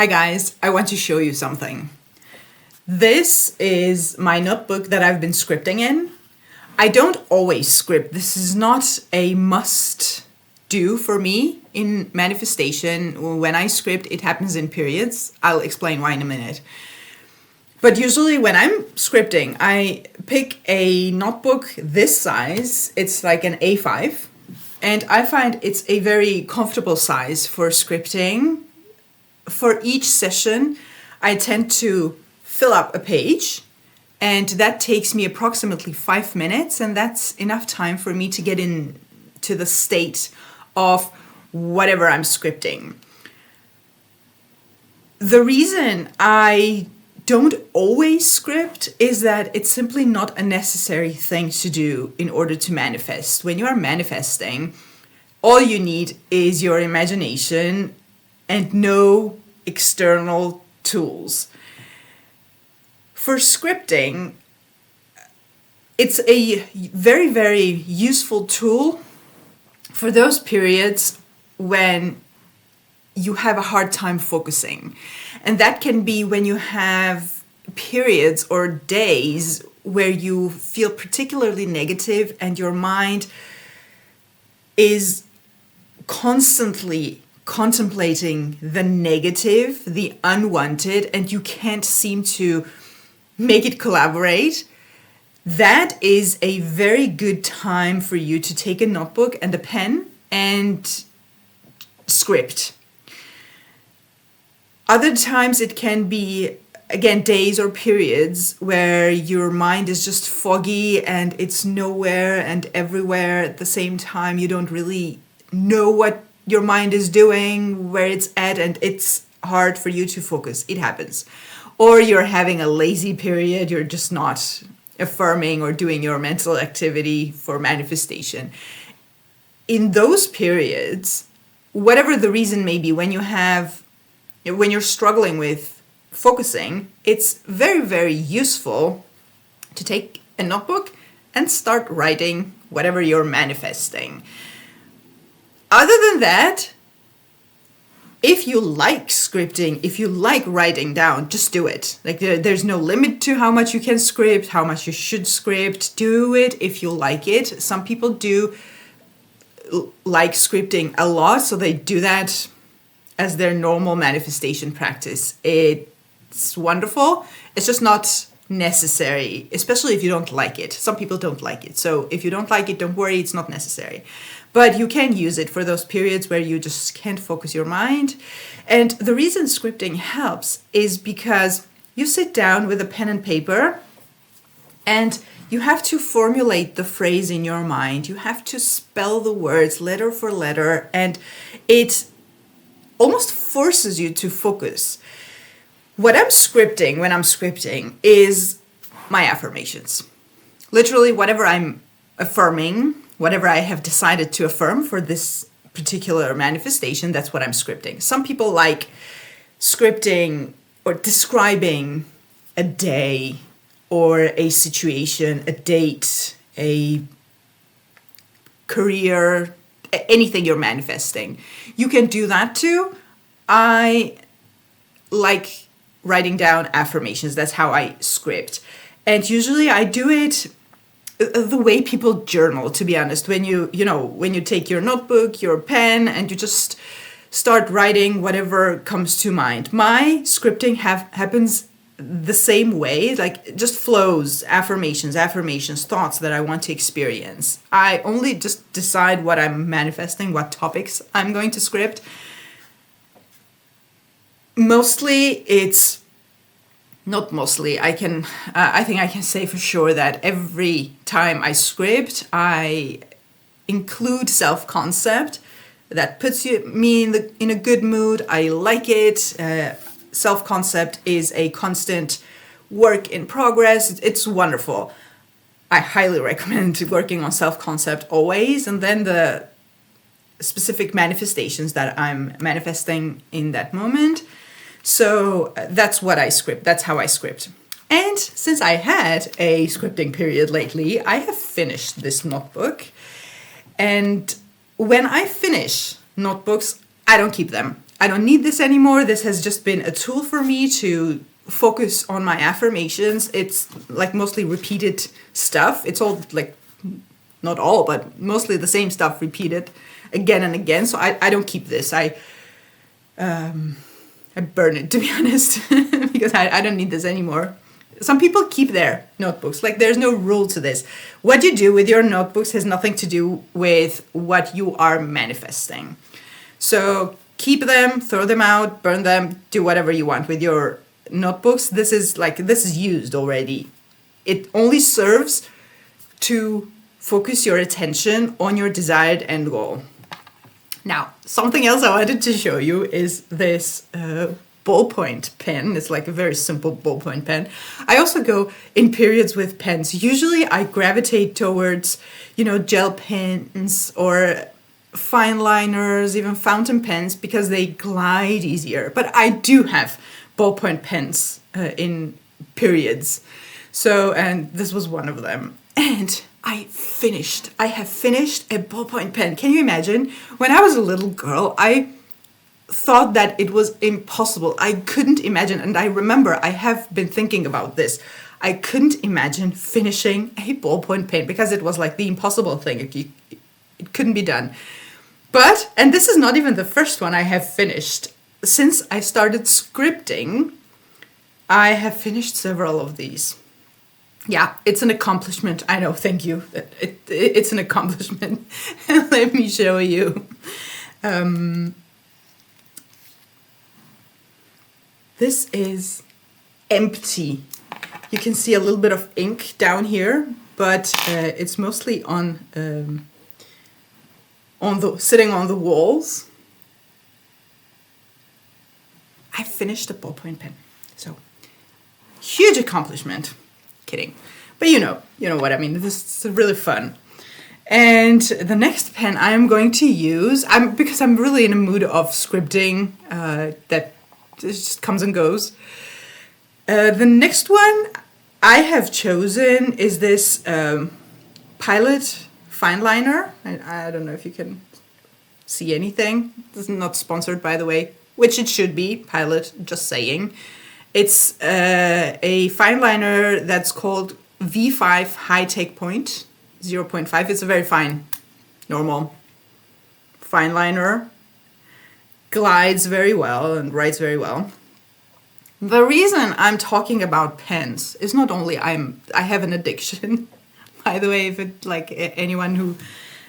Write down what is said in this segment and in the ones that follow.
Hi guys, I want to show you something. This is my notebook that I've been scripting in. I don't always script. This is not a must do for me in manifestation. When I script, it happens in periods. I'll explain why in a minute. But usually when I'm scripting, I pick a notebook this size. It's like an A5. And I find it's a very comfortable size for scripting. For each session, I tend to fill up a page, and that takes me approximately 5 minutes, and that's enough time for me to get into the state of whatever I'm scripting. The reason I don't always script is that it's simply not a necessary thing to do in order to manifest. When you are manifesting, all you need is your imagination and no external tools. For scripting, it's a very, very useful tool for those periods when you have a hard time focusing. And that can be when you have periods or days where you feel particularly negative and your mind is constantly contemplating the negative, the unwanted, and you can't seem to make it collaborate. That is a very good time for you to take a notebook and a pen and script. Other times it can be, again, days or periods where your mind is just foggy and it's nowhere and everywhere at the same time. You don't really know what your mind is doing, where it's at, and it's hard for you to focus. It happens. Or you're having a lazy period, you're just not affirming or doing your mental activity for manifestation. In those periods, whatever the reason may be, when you're struggling with focusing, it's very, very useful to take a notebook and start writing whatever you're manifesting. Other than that, if you like scripting, if you like writing down, just do it. Like there's no limit to how much you can script, how much you should script. Do it if you like it. Some people do like scripting a lot, so they do that as their normal manifestation practice. It's wonderful. It's just not necessary, especially if you don't like it. Some people don't like it. So if you don't like it, don't worry, it's not necessary. But you can use it for those periods where you just can't focus your mind. And the reason scripting helps is because you sit down with a pen and paper and you have to formulate the phrase in your mind. You have to spell the words letter for letter, and it almost forces you to focus. What I'm scripting when I'm scripting is my affirmations. Literally, whatever I'm affirming, whatever I have decided to affirm for this particular manifestation, that's what I'm scripting. Some people like scripting or describing a day or a situation, a date, a career, anything you're manifesting. You can do that too. I like writing down affirmations. That's how I script. And usually I do it the way people journal, to be honest. When you take your notebook, your pen, and you just start writing whatever comes to mind. My scripting happens the same way, like it just flows, affirmations, thoughts that I want to experience. I only just decide what I'm manifesting, what topics I'm going to script. Mostly it's not mostly. I think I can say for sure that every time I script, I include self-concept that puts me in a good mood. I like it. Self-concept is a constant work in progress. It's wonderful. I highly recommend working on self-concept always, and then the specific manifestations that I'm manifesting in that moment. So that's what I script. That's how I script. And since I had a scripting period lately, I have finished this notebook. And when I finish notebooks, I don't keep them. I don't need this anymore. This has just been a tool for me to focus on my affirmations. It's like mostly repeated stuff. It's all like, not all, but mostly the same stuff repeated again and again. So I don't keep this. I burn it, to be honest, because I don't need this anymore. Some people keep their notebooks. Like, there's no rule to this. What you do with your notebooks has nothing to do with what you are manifesting. So keep them, throw them out, burn them, do whatever you want with your notebooks. This is used already. It only serves to focus your attention on your desired end goal. Now, something else I wanted to show you is this ballpoint pen. It's like a very simple ballpoint pen. I also go in periods with pens. Usually I gravitate towards, gel pens or fine liners, even fountain pens, because they glide easier. But I do have ballpoint pens in periods. So, and this was one of them. And I have finished a ballpoint pen. Can you imagine? When I was a little girl, I thought that it was impossible. I couldn't imagine, and I remember I have been thinking about this. I couldn't imagine finishing a ballpoint pen because it was like the impossible thing. It couldn't be done. But, and this is not even the first one I have finished. Since I started scripting, I have finished several of these. Yeah, it's an accomplishment. I know, thank you. It's an accomplishment. Let me show you. This is empty. You can see a little bit of ink down here, but it's mostly sitting on the walls. I finished a ballpoint pen, so huge accomplishment. Kidding, but you know what I mean. This is really fun. And the next pen I am going to use, because I'm really in a mood of scripting that just comes and goes. The next one I have chosen is this Pilot fine liner. I don't know if you can see anything. This is not sponsored, by the way, which it should be. Pilot, just saying. It's a fine liner that's called V5 High Take Point 0.5. It's a very fine, normal fine liner. Glides very well and writes very well. The reason I'm talking about pens is not only I have an addiction. By the way, if it like anyone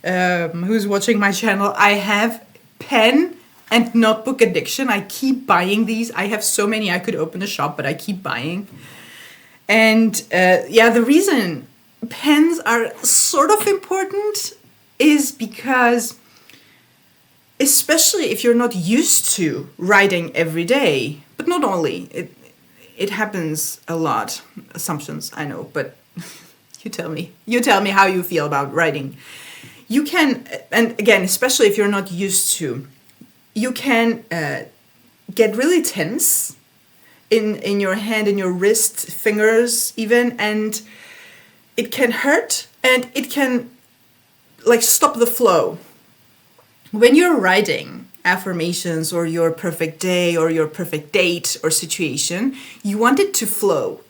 who's watching my channel, I have pen and notebook addiction. I keep buying these. I have so many. I could open a shop, but I keep buying. And the reason pens are sort of important is because, especially if you're not used to writing every day, but not only, it happens a lot. Assumptions, I know, but you tell me how you feel about writing. You can, and again, especially if you're not used to, you can get really tense in your hand, in your wrist, fingers even, and it can hurt and it can like stop the flow. When you're writing affirmations or your perfect day or your perfect date or situation, you want it to flow.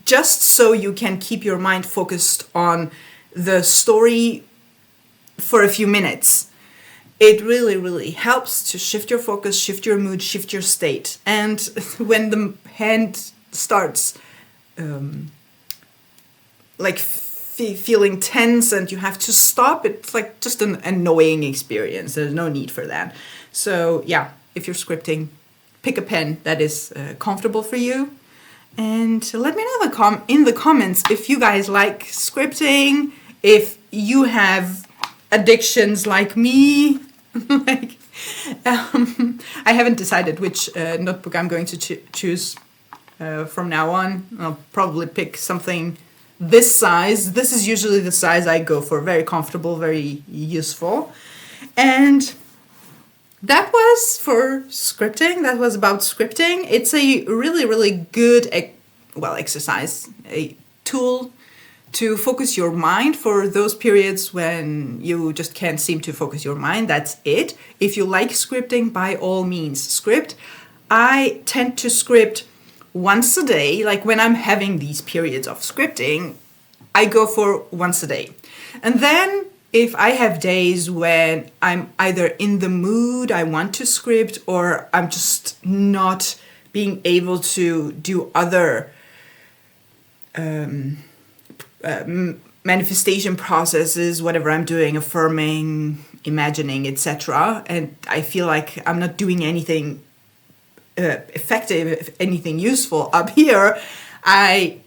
Just so you can keep your mind focused on the story for a few minutes. It really, really helps to shift your focus, shift your mood, shift your state. And when the hand starts feeling tense and you have to stop, it's like just an annoying experience. There's no need for that. So yeah, if you're scripting, pick a pen that is comfortable for you. And let me know in the comments if you guys like scripting, if you have addictions like me. I haven't decided which notebook I'm going to choose from now on. I'll probably pick something this size. This is usually the size I go for. Very comfortable, very useful. And that was for scripting. That was about scripting. It's a really, really good exercise, a tool to focus your mind for those periods when you just can't seem to focus your mind. That's it. If you like scripting, by all means, script. I tend to script once a day. Like when I'm having these periods of scripting, I go for once a day. And then if I have days when I'm either in the mood, I want to script, or I'm just not being able to do other manifestation processes, whatever I'm doing, affirming, imagining, etc., and I feel like I'm not doing anything effective, anything useful up here, I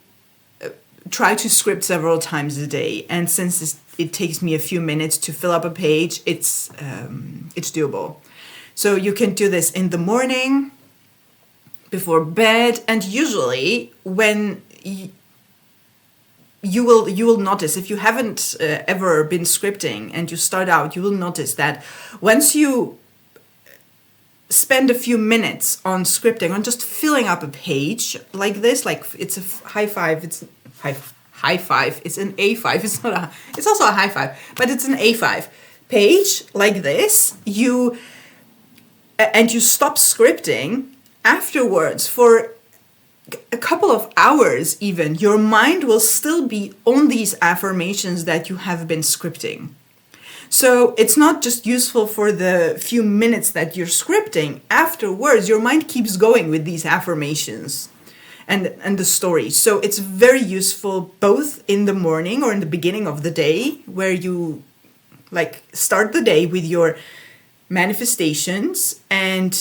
try to script several times a day. And since it takes me a few minutes to fill up a page, it's doable. So you can do this in the morning, before bed, and usually when you will notice, if you haven't ever been scripting and you start out, you will notice that once you spend a few minutes on scripting, on just filling up a page like this, like it's a high five, it's high five, it's an A5, it's also a high five, but it's an A5 page like this, and you stop scripting afterwards for a couple of hours even, your mind will still be on these affirmations that you have been scripting. So it's not just useful for the few minutes that you're scripting. Afterwards, your mind keeps going with these affirmations and the story. So it's very useful both in the morning or in the beginning of the day, where you like start the day with your manifestations, and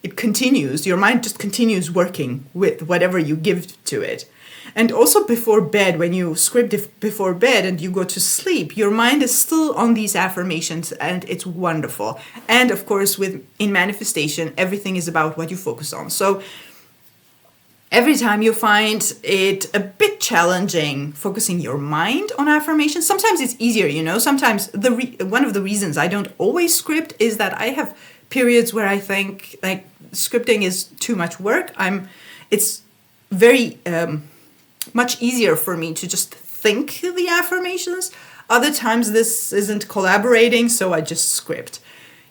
it continues. Your mind just continues working with whatever you give to it. And also before bed, when you script before bed and you go to sleep, your mind is still on these affirmations, and it's wonderful. And of course, in manifestation, everything is about what you focus on. So every time you find it a bit challenging focusing your mind on affirmations, sometimes it's easier, Sometimes one of the reasons I don't always script is that I have periods where I think like scripting is too much work. It's very much easier for me to just think the affirmations. Other times this isn't collaborating, so I just script.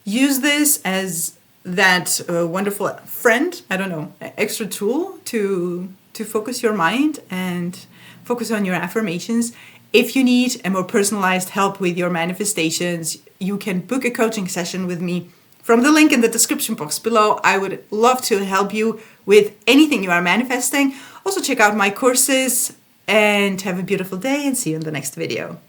Use this as that wonderful friend, extra tool to focus your mind and focus on your affirmations. If you need a more personalized help with your manifestations, you can book a coaching session with me from the link in the description box below. I would love to help you with anything you are manifesting. Also check out my courses, and have a beautiful day, and see you in the next video.